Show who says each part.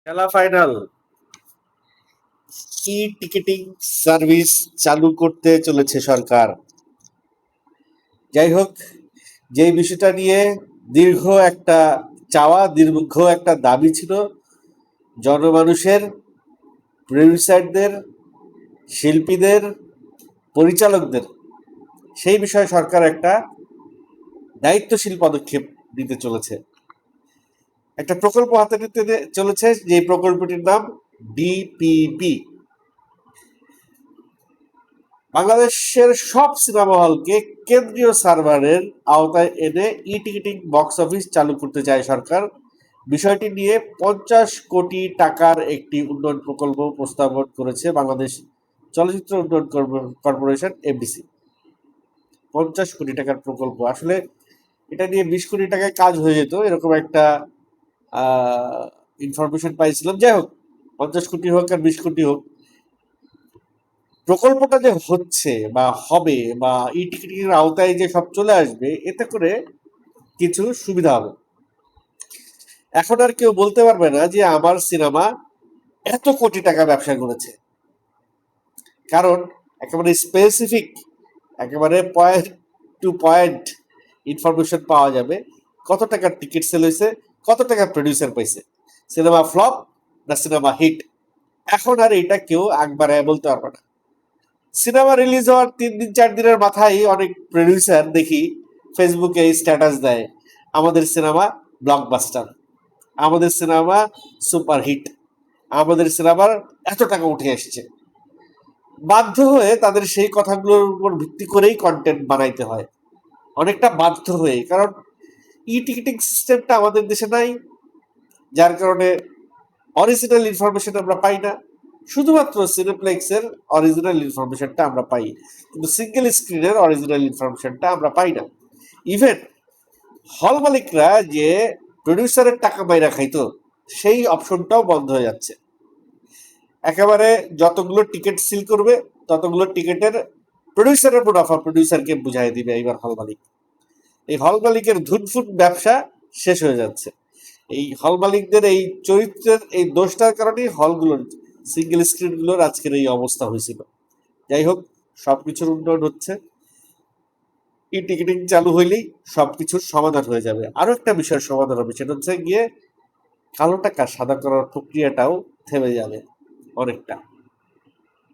Speaker 1: খেলা ফাইনাল ই ticketing service চালু করতে চলেছে সরকার। যাই হোক, যে বিষয়টা নিয়ে দীর্ঘ একটা দীর্ঘ একটা দাবি ছিল জনমানুষের, প্রডিউসারদের, শিল্পীদের, পরিচালকদের, সেই বিষয়ে সরকার একটা দায়িত্বশীল পদক্ষেপ নিতে চলেছে। একটা প্রকল্প হাতে নিতে চলেছে, যে প্রকল্পটির নাম ডিপিপি। বাংলাদেশের সব সিনেমা হলকে কেন্দ্রীয় সার্ভারের আওতায় এনে ই টিকিটিং বক্স অফিস চালু করতে চায় সরকার। বিষয়টি নিয়ে 50 কোটি টাকার একটি উন্নয়ন প্রকল্প প্রস্তাবন করেছে বাংলাদেশ চলচ্চিত্র উন্নয়ন কর্পোরেশন, এফডিসি। 50 কোটি টাকার প্রকল্প, আসলে এটা নিয়ে 20 কোটি টাকায় কাজ হয়ে যেত, এরকম একটা ইনফরমেশন পাইছিলাম। যাই হোক, 50 কোটি হোক আর 20 কোটি হোক, প্রকল্পটা যে হচ্ছে বা হবে বা ই টিকিটিং এর আওতায় যে সব চলে আসবে, এতে করে কিছু সুবিধা হবে। এখন আর কেউ বলতে পারবে না যে আমার সিনেমা এত কোটি টাকা ব্যবসা করেছে, কারণ একেবারে স্পেসিফিক, একেবারে পয়েন্ট টু পয়েন্ট ইনফরমেশন পাওয়া যাবে। কত টাকার টিকিট সেল হয়েছে, কত টাকা প্রডিউসার পাইছে, সিনেমা ফ্লপ না সিনেমা হিট। এখন আর এটা কেউ আগ বাড়ায় বলতে পারবে না। সিনেমা রিলিজ হওয়ার 3 দিন 4 দিনের মাথায় অনেক প্রডিউসার দেখি ফেসবুকে স্ট্যাটাস দেয়, আমাদের সিনেমা ব্লকবাস্টার, আমাদের সিনেমা সুপার হিট, আমাদের সিনেমার এত টাকা উঠে এসছে। বাধ্য হয়ে তাদের সেই কথাগুলোর উপর ভিত্তি করেই কন্টেন্ট বানাইতে হয়, অনেকটা বাধ্য হয়ে, কারণ ই টিকিটিং সিস্টেমটা আমাদের দেশে নাই, যার কারণে অরিজিনাল ইনফরমেশন আমরা পাই না। শুধুমাত্র সিনেপ্লেক্সের অরিজিনাল ইনফরমেশনটা আমরা পাই, কিন্তু সিঙ্গেল স্ক্রিনের অরিজিনাল ইনফরমেশনটা আমরা পাই না। ইভেন হল মালিকরা যে প্রডিউসারের টাকা বাইরা খাইতো, সেই অপশনটাও বন্ধ হয়ে যাচ্ছে। একেবারে যতগুলো টিকিট সিল করবে ততগুলো টিকিটের প্রডিউসারের মুনাফা প্রডিউসারকে বুঝাই দিবে এইবার হল মালিক। এই হল মালিকের ধুনফুট ব্যবসা শেষ হয়ে যাচ্ছে। এই হল মালিকদের এই চরিত্রের এই দোষটার কারণেই হলগুলোর, সিঙ্গেল স্ক্রিনগুলোর আজকের এই অবস্থা হয়েছিল। যাই হোক, সবকিছুর উন্নয়ন হচ্ছে, ই টিকিটিং চালু হইলেই সবকিছুর সমাধান হয়ে যাবে। আরো একটা বিষয়ের সমাধান হবে, সেটা হচ্ছে গিয়ে কালো টাকা সাদা করার প্রক্রিয়াটাও থেমে যাবে অনেকটা।